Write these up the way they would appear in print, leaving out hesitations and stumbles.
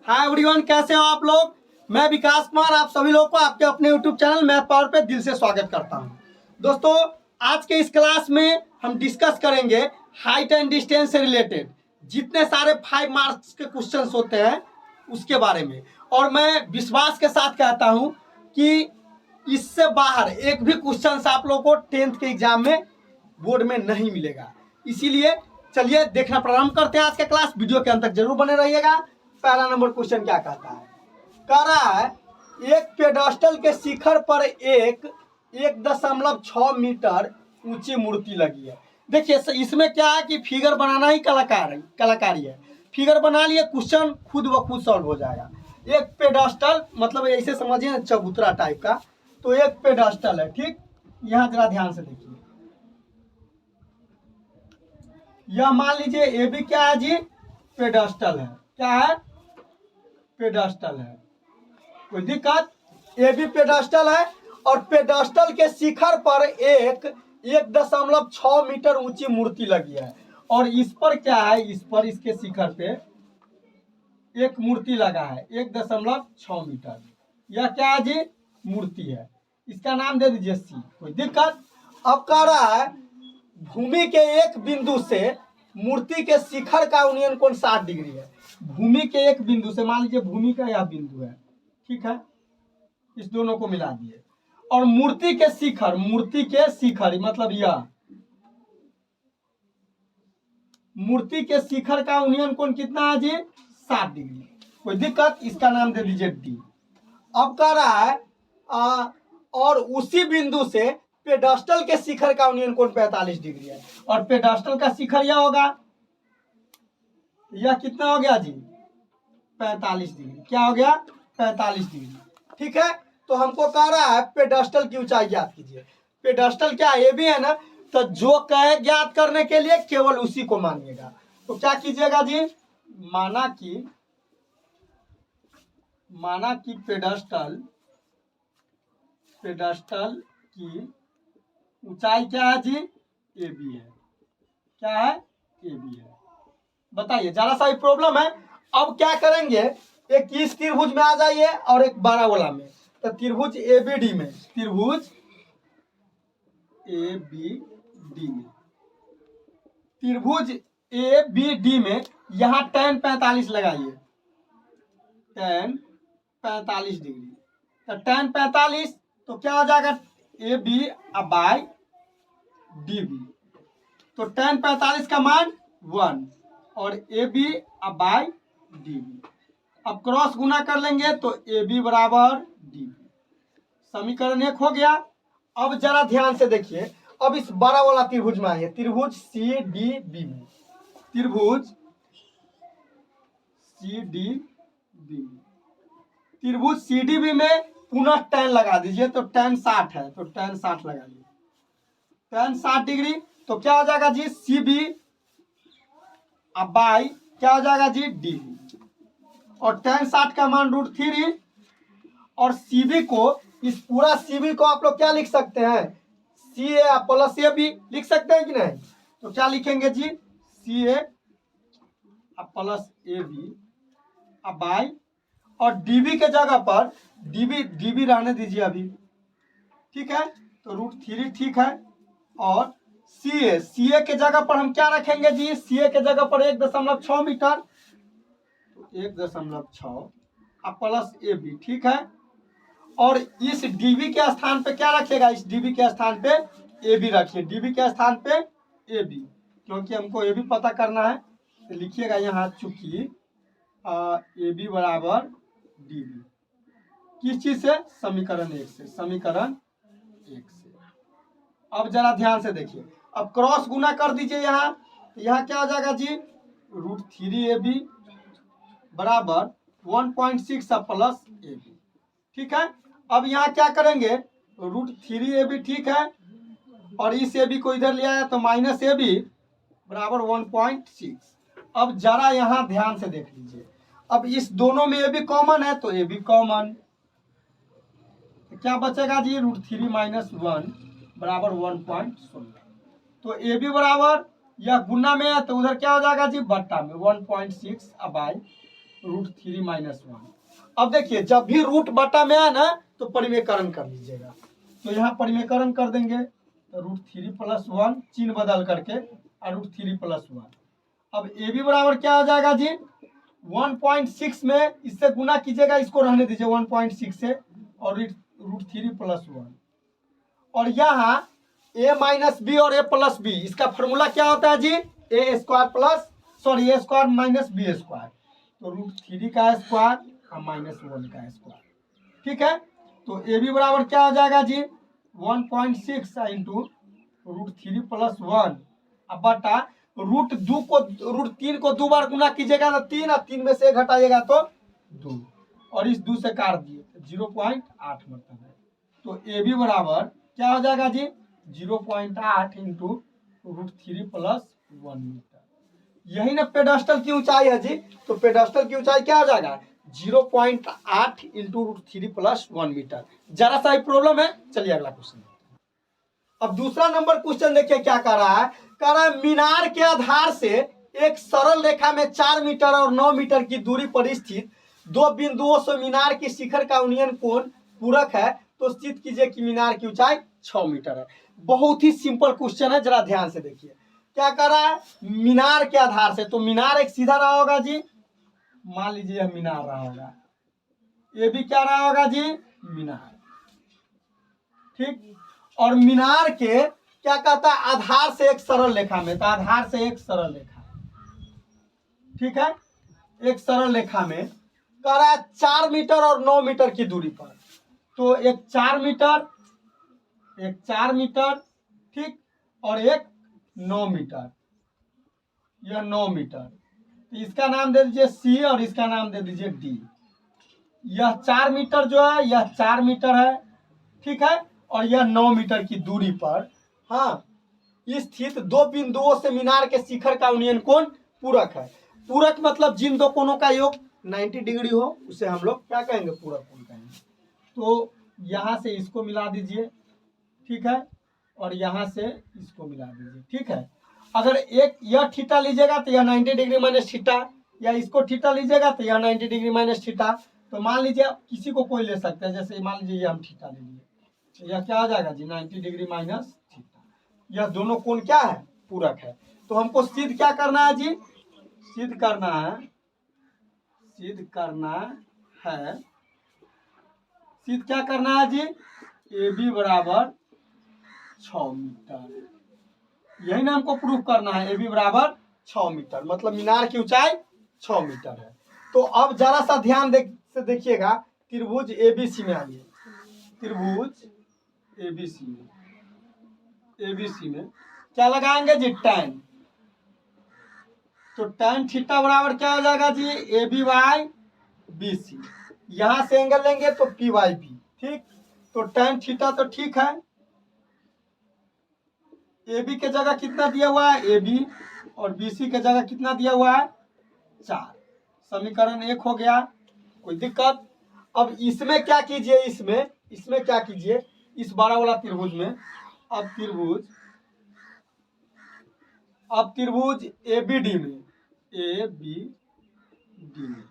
Hi everyone, कैसे हो आप लोग। मैं विकास कुमार आप सभी लोग को आपके अपने यूट्यूब चैनल मैथ पावर पे दिल से स्वागत करता हूं। दोस्तों, आज के इस क्लास में हम डिस्कस करेंगे हाइट एंड डिस्टेंस से रिलेटेड जितने सारे 5 मार्क्स के क्वेश्चंस होते हैं उसके बारे में। और मैं विश्वास के साथ कहता हूं कि इससे बाहर एक भी क्वेश्चन आप लोग को 10th के एग्जाम में बोर्ड में नहीं मिलेगा। इसीलिए चलिए देखना प्रारंभ करते हैं आज का क्लास। वीडियो के अंत तक जरूर बने रहिएगा। पहला नंबर क्वेश्चन क्या कहता है, कह रहा है एक पेडस्टल के शिखर पर 1.6 मीटर ऊंची मूर्ति लगी है। देखिए इसमें क्या है कि फिगर बनाना ही कलाकारी है। फिगर बना लिए, क्वेश्चन खुद ब खुद सॉल्व हो जाएगा। एक पेडस्टल मतलब ऐसे समझिए ना, चबूतरा टाइप का। तो एक पेडस्टल है, ठीक। यहाँ जरा ध्यान से देखिए, यह मान लीजिए ए भी क्या है जी, पेडस्टल है। क्या है, पेडस्टल है। कोई दिक्कत, ए भी पेडस्टल है और पेडस्टल के शिखर पर 1.6 मीटर ऊंची मूर्ति लगी है। और इस पर क्या है, इस पर इसके शिखर पे एक मूर्ति लगा है 1.6 मीटर। यह क्या है जी, मूर्ति है। इसका नाम दे दीजिए सी। कोई दिक्कत। अब कह रहा है भूमि के एक बिंदु से मूर्ति के शिखर का उन्नयन कोण 60 डिग्री है। भूमि के एक बिंदु से, मान लीजिए भूमि का यह बिंदु है, ठीक है। इस दोनों को मिला दिए और मूर्ति के शिखर मतलब यह मूर्ति के शिखर का उन्नयन कोण कितना है जी, 60 डिग्री। कोई दिक्कत, इसका नाम दे दीजिए डी। अब कह रहा है और उसी बिंदु से पेडस्टल के शिखर का उन्नयन कोण 45 डिग्री है। और पेडस्टल का शिखर यह होगा, यह कितना हो गया जी, 45 डिग्री। क्या हो गया, 45 डिग्री, ठीक है। तो हमको कह रहा है पेडस्टल की ऊंचाई ज्ञात कीजिए। पेडस्टल क्या है, ये भी है ना। तो जो कहे ज्ञात करने के लिए केवल उसी को मानिएगा। तो क्या कीजिएगा जी, माना कि पेडस्टल की ऊंचाई क्या है जी, ए बी है। क्या है, ए बी है। बताइए, जरा सा प्रॉब्लम है। अब क्या करेंगे, एक इस त्रिभुज में आ जाइए और एक बाराबोला में। तो त्रिभुज ए बी डी में, त्रिभुज ए बी डी में यहाँ tan 45 लगाइए, tan 45 डिग्री। तो tan 45 तो क्या हो जाएगा, A B by D B. तो tan 45 का मान 1 और A B by D B. अब क्रॉस गुना कर लेंगे तो ए बी बराबर डी बी। समीकरण 1 हो गया। अब जरा ध्यान से देखिए, अब इस बड़ा वाला त्रिभुज में आइए, त्रिभुज सी डी बी में, त्रिभुज सी डी बी, त्रिभुज सी डी बी में पुनः tan लगा दीजिए। तो tan 60 है, तो tan 60 लगाइए, tan 60 डिग्री। तो क्या हो जाएगा जी, सी बी बाई क्या हो जाएगा जी, डी बी। और tan 60 का मान √3 और सीबी को, इस पूरा सीबी को आप लोग क्या लिख सकते हैं, सी ए प्लस ए बी लिख सकते हैं कि नहीं। तो क्या लिखेंगे जी, सी ए प्लस ए बी बाई, और डीबी के जगह पर डीबी रहने दीजिए अभी, ठीक है। तो √3 ठीक है। और सी ए के जगह पर हम क्या रखेंगे जी, सी ए के जगह पर 1.6 मीटर, 1.6 प्लस ए बी, ठीक है। और इस डीबी के स्थान पे क्या रखेगा, इस डीबी के स्थान पे ए बी रखिए, डीबी के स्थान पे ए बी, क्योंकि हमको ए बी पता करना है। तो लिखिएगा यहाँ, चूंकि ए बी बराबर डी बी, किस चीज से, समीकरण 1 से, समीकरण 1 से। अब जरा ध्यान से देखिए, अब क्रॉस गुना कर दीजिए यहाँ। तो यहाँ क्या हो जाएगा जी, √3 ए बी बराबर 1.6 प्लस ए बी, ठीक है। अब यहाँ क्या करेंगे, √3 ए बी, ठीक है। और इस ए बी को इधर ले आया तो माइनस ए बी बराबर 1.6। अब जरा यहाँ ध्यान से देख लीजिए, अब इस दोनों में ए बी कॉमन है तो ए बी कॉमन, तो क्या बचेगा जी, √3 माइनस 1 बराबर 1.16। तो ए बी बराबर, यह गुना में है तो उधर क्या हो जाएगा जी, बट्टा में 1.6 बाई √3 - 1। अब देखिए जब भी रूट बटा में आए ना तो परिमेयकरण कर लीजिएगा। तो यहाँ परिमेयकरण कर देंगे तो √3 + 1 चिन्ह बदल करके और √3 + 1। अब ए बी बराबर क्या हो जाएगा जी 1.6 में इससे गुना कीजिएगा, इसको रहने दीजिए 1.6 से और √3 + 1। और यहाँ a-b और a+b इसका फॉर्मूला क्या होता है जी a² - b²। तो √3 का स्क्वायर और -1 का स्क्वायर। ठीक है, तो ए बी बराबर क्या हो जाएगा जी 1.6 इंटू √3 + 1 अब बटा √2 को √3 को 2 बार गुना कीजिएगा तो 3 और 3 में से 1 हटाइएगा तो 2 और इस 2 से काट दिए 0.8 मतलब है। तो ए बी बराबर क्या हो जाएगा जी 0.8 इंटू √3 + 1 मीटर। यही ना पेडस्टल की ऊंचाई है जी। तो पेडस्टल की ऊंचाई क्या हो जाएगा 0.8 इंटू √3 + 1 मीटर। जरा सा ही प्रॉब्लम है। चलिए अगला क्वेश्चन। अब दूसरा नंबर क्वेश्चन देखिए क्या कह रहा है। कह रहा है मीनार के आधार से एक सरल रेखा में 4 मीटर और 9 मीटर की दूरी पर स्थित दो बिंदुओं से मीनार की शिखर का उन्नयन कोण पूरक है। तो स्थित कीजिए कि मीनार की ऊंचाई 6 मीटर है। बहुत ही सिंपल क्वेश्चन है, जरा ध्यान से देखिए क्या कर रहा है। मीनार के आधार से, तो मीनार एक सीधा रहा होगा जी, मान लीजिए यह मीनार रहा होगा, ये भी क्या रहा होगा जी मीनार। ठीक, और मीनार के क्या कहता है आधार से एक सरल रेखा में, तो आधार से एक सरल रेखा, ठीक है, एक सरल रेखा में कह रहा है 4 मीटर और 9 मीटर की दूरी पर। तो एक 4 मीटर, एक 4 मीटर, ठीक, और एक 9 मीटर, यह 9 मीटर। तो इसका नाम दे दीजिए सी और इसका नाम दे दीजिए डी। यह 4 मीटर जो है यह 4 मीटर है, ठीक है, और यह 9 मीटर की दूरी पर हाँ स्थित दो बिंदुओं से मीनार के शिखर का उन्नयन कोण पूरक है। पूरक मतलब जिन दो कोणों का योग 90 डिग्री हो उसे हम लोग क्या कहेंगे पूरक कोण कहेंगे। तो यहाँ से इसको मिला दीजिए, ठीक है, और यहाँ से इसको मिला दीजिए, ठीक है। अगर एक यह थीटा लीजिएगा तो यह 90 डिग्री माइनस थीटा, या इसको थीटा लीजिएगा तो यह 90 डिग्री माइनस थीटा। तो मान लीजिए किसी को कोई ले सकते हैं, जैसे मान लीजिए हम थीटा ले लिए, तो यह क्या हो जाएगा जी 90 डिग्री माइनस थीटा। यह दोनों कोण क्या है पूरक है। तो हमको सिद्ध क्या करना है जी, सिद्ध करना है, सिद्ध करना है, सिद्ध क्या करना है जी ए बी बराबर 6 मीटर। यही ना हमको प्रूफ करना है, ए बी बराबर 6 मीटर मतलब मीनार की ऊंचाई 6 मीटर है। तो अब जरा सा ध्यान से देखिएगा, त्रिभुज एबीसी में आइए, त्रिभुज एबीसी में, एबीसी में क्या लगाएंगे जी tan। तो tan थीटा बराबर क्या हो जाएगा जी A B by B C. यहां से एंगल लेंगे तो पी बाई बी, ठीक। तो tan थीटा तो ठीक है, ए बी के जगह कितना दिया हुआ है ए बी, और बी सी के जगह कितना दिया हुआ है 4। समीकरण 1 हो गया, कोई दिक्कत। अब इसमें क्या कीजिए, इसमें क्या कीजिए, इस बड़ा वाला त्रिभुज में अब त्रिभुज ए बी डी में, ए बी डी में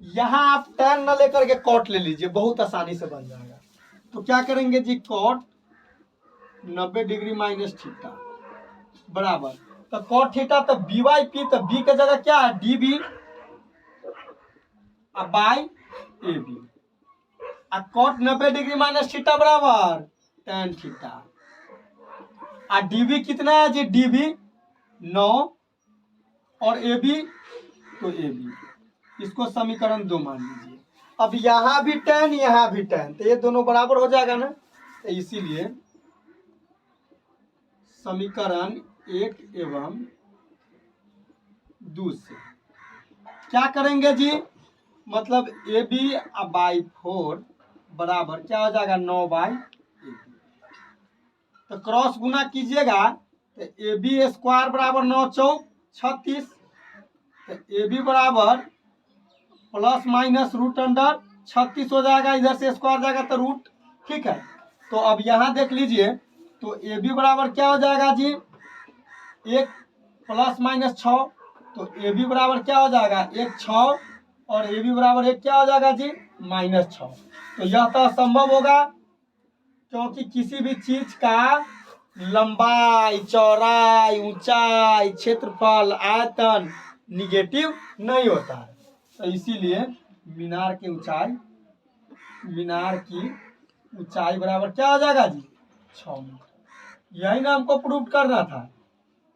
यहाँ आप tan न लेकर के कॉट ले लीजिए, बहुत आसानी से बन जाएगा। तो क्या करेंगे जी कॉट 90 डिग्री माइनस थीटा बराबर, तो कॉट थीटा तो बी बाई पी, तो बी के जगह क्या है D B by A B, cot 90 degree minus theta बराबर tan थीटा, और डी बी कितना है जी डी बी 9 और ए बी तो ए बी, इसको समीकरण 2 मान लीजिए। अब यहाँ भी tan यहाँ भी tan, तो ये दोनों बराबर हो जाएगा ना। तो इसीलिए समीकरण 1 एवं 2 से क्या करेंगे जी, मतलब ए बी बाई 4 बराबर क्या हो जाएगा 9 बाई ए बी। तो क्रॉस गुना कीजिएगा तो ए बी स्क्वायर बराबर 9 चौक 36, तो ए बी बराबर प्लस माइनस रूट अंडर 36 हो जाएगा, इधर से स्क्वायर जाएगा तो रूट, ठीक है। तो अब यहाँ देख लीजिए, तो ए बी बराबर क्या हो जाएगा जी 1 प्लस माइनस 6, तो ए बी बराबर क्या हो जाएगा 1 6 और ए बी बराबर 1 क्या हो जाएगा जी, -6। तो यह तो असंभव होगा, क्योंकि किसी भी चीज का लंबाई, चौड़ाई, ऊंचाई, क्षेत्रफल, आयतन निगेटिव नहीं होता है। तो इसीलिए मीनार की ऊंचाई बराबर क्या हो जाएगा जी, 6 मीटर। यही ना हमको प्रूव करना था।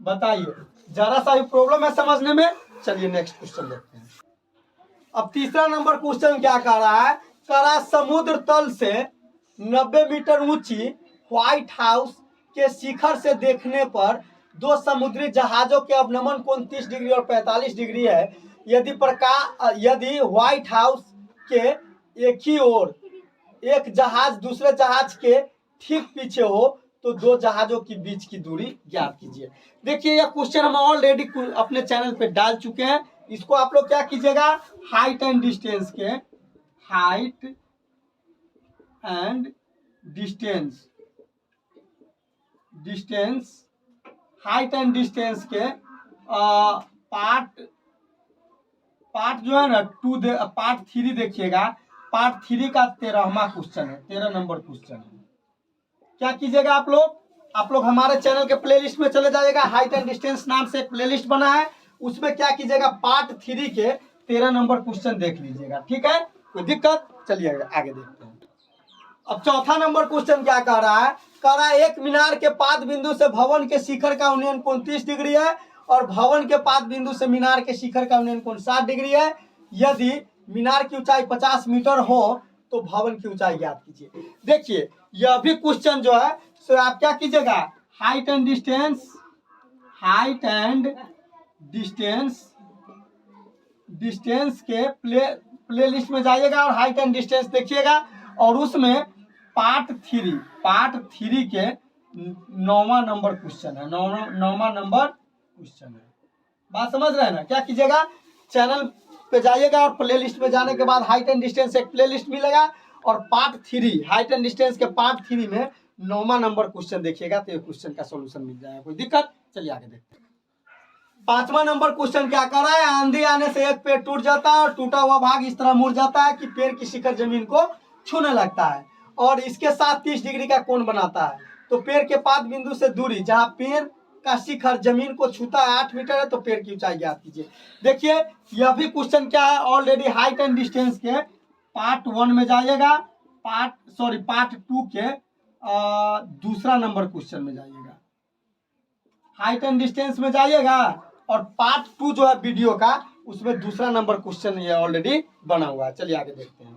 बताइए, जरा सा भी प्रॉब्लम है समझने में। चलिए नेक्स्ट क्वेश्चन देखते हैं। अब तीसरा नंबर क्वेश्चन क्या कह रहा है, कह रहा है समुद्र तल से 90 मीटर ऊंची व्हाइट हाउस के शिखर से देखने पर दो समुद्री जहाजों के अवनमन कोण 30 डिग्री और 45 डिग्री है। यदि व्हाइट हाउस के एक ही ओर एक जहाज दूसरे जहाज के ठीक पीछे हो तो दो जहाजों के बीच की दूरी ज्ञात कीजिए। देखिए यह क्वेश्चन हम ऑलरेडी अपने चैनल पे डाल चुके हैं। इसको आप लोग क्या कीजिएगा, हाइट एंड डिस्टेंस के पार्ट जो है ना पार्ट 3 देखिएगा। पार्ट 3 का 13वां क्वेश्चन है, 13 नंबर क्वेश्चन है। क्या कीजिएगा आप लोग हमारे चैनल के प्लेलिस्ट में चले जाइएगा। हाइट एंड डिस्टेंस नाम से एक प्लेलिस्ट बना है, उसमें क्या कीजिएगा, पार्ट 3 के 13 नंबर क्वेश्चन देख लीजिएगा। ठीक है, कोई दिक्कत, चलिए आगे देखते हैं। अब चौथा नंबर क्वेश्चन क्या कह रहा है, एक मीनार के पाद बिंदु से भवन के शिखर का उन्नयन कोण 30 डिग्री है और भवन के पाद बिंदु से मीनार के शिखर का उन्नयन कोण 60 डिग्री है। यदि मीनार की ऊंचाई 50 मीटर हो तो भवन की ऊंचाई ज्ञात कीजिए। देखिए यह भी क्वेश्चन जो है सो आप क्या कीजिएगा, हाइट एंड डिस्टेंस के प्ले लिस्ट में जाइएगा और हाइट एंड डिस्टेंस देखिएगा और उसमें पार्ट 3 के 9वां नंबर क्वेश्चन है। 9वां नंबर क्वेश्चन है। बात समझ रहे हैं ना। क्या कीजिएगा, चैनल पे जाइएगा और प्ले लिस्ट में जाने के बाद हाइट एंड डिस्टेंस एक प्ले लिस्ट मिलेगा और पार्ट 3 हाइट एंड डिस्टेंस के पार्ट 3 में 9वां नंबर क्वेश्चन देखिएगा तो ये क्वेश्चन का सॉल्यूशन मिल जाएगा। कोई दिक्कत, चलिए आगे देखते हैं। 5वां नंबर क्वेश्चन क्या कर रहा है, आंधी आने से एक पेड़ टूट जाता है और टूटा हुआ भाग इस तरह मुड़ जाता है कि पेड़ की शिखर जमीन को छूने लगता है और इसके साथ 30 डिग्री का कोण बनाता है। तो पेड़ के पाद बिंदु से दूरी जहां पेड़ का शिखर जमीन को छूता है 8 मीटर है, तो पेड़ की ऊंचाई ज्ञात कीजिए। देखिए यह भी क्वेश्चन क्या है, ऑलरेडी हाइट एंड डिस्टेंस के पार्ट 1 में जाइएगा, पार्ट 2 के दूसरा नंबर क्वेश्चन में जाइएगा। हाइट एंड डिस्टेंस में जाइएगा और पार्ट 2 जो है वीडियो का उसमें दूसरा नंबर क्वेश्चन ये ऑलरेडी बना हुआ है। चलिए आगे देखते हैं।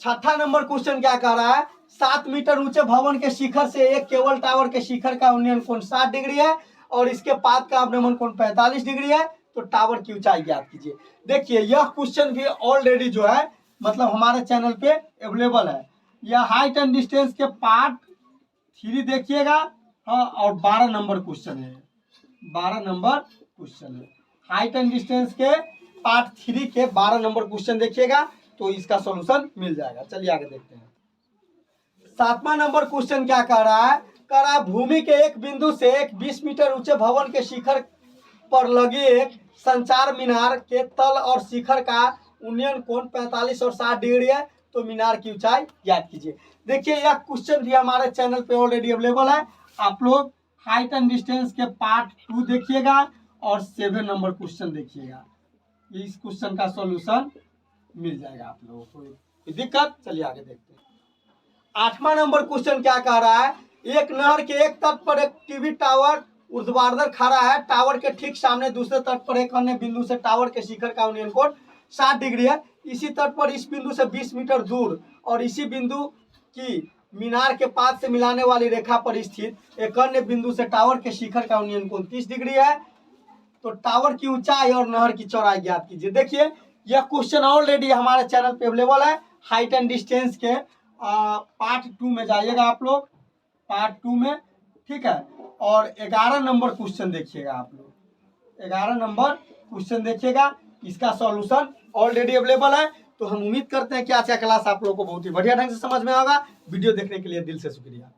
6ठा नंबर क्वेश्चन क्या कह रहा है, 7 मीटर ऊंचे भवन के शिखर से एक केबल टावर के शिखर का उन्नयन कोण 60 डिग्री है और इसके पाद का अवनमन कोण 45 डिग्री है, तो टावर की ऊंचाई ज्ञात कीजिए। देखिए यह क्वेश्चन भी ऑलरेडी जो है मतलब हमारे चैनल पे अवेलेबल है। यह हाइट एंड डिस्टेंस के पार्ट 3 देखिएगा। हाँ, और 12 नंबर क्वेश्चन है, 12 नंबर क्वेश्चन है। हाइट एंड डिस्टेंस के पार्ट 3 के 12 नंबर क्वेश्चन देखिएगा तो इसका सॉल्यूशन मिल जाएगा। चलिए आगे देखते हैं। 7वां नंबर क्वेश्चन क्या कह रहा है, भूमि के एक बिंदु से एक 20 मीटर ऊंचे भवन के शिखर पर लगे एक संचार मीनार के तल और शिखर का उन्नयन कोण 45 और 60 डिग्री है, तो मीनार की ऊंचाई ज्ञात कीजिए। देखिए यह क्वेश्चन भी हमारे चैनल पे ऑलरेडी अवेलेबल है। आप लोग हाइट एंड डिस्टेंस के पार्ट 2 देखिएगा और 7 नंबर क्वेश्चन देखिएगा, इस क्वेश्चन का सॉल्यूशन मिल जाएगा आप लोगों को। कोई दिक्कत, चलिए आगे देखते हैं। 8वां नंबर क्वेश्चन क्या कह रहा है, एक नहर के एक तट पर एक टीवी टावर ऊर्ध्वाधर खड़ा है, टावर के ठीक सामने दूसरे तट पर एक अन्य बिंदु से टावर के शिखर का उन्नयन कोण 60 डिग्री है। इसी तट पर इस बिंदु से 20 मीटर दूर और इसी बिंदु की मीनार के पाद से मिलाने वाली रेखा पर स्थित एक अन्य बिंदु से टावर के शिखर का उन्नयन कोण 30 डिग्री है, तो टावर की ऊंचाई और नहर की चौड़ाई ज्ञात कीजिए। देखिए यह क्वेश्चन ऑलरेडी हमारे चैनल पे अवेलेबल है। हाइट एंड डिस्टेंस के पार्ट 2 में जाइएगा आप लोग, पार्ट 2 में, ठीक है। और 11 नंबर क्वेश्चन देखिएगा आप लोग, 11 नंबर क्वेश्चन देखिएगा, इसका सॉल्यूशन ऑलरेडी अवेलेबल है। तो हम उम्मीद करते हैं कि आज का क्लास आप लोगों को बहुत ही बढ़िया ढंग से समझ में आएगा। वीडियो देखने के लिए दिल से शुक्रिया।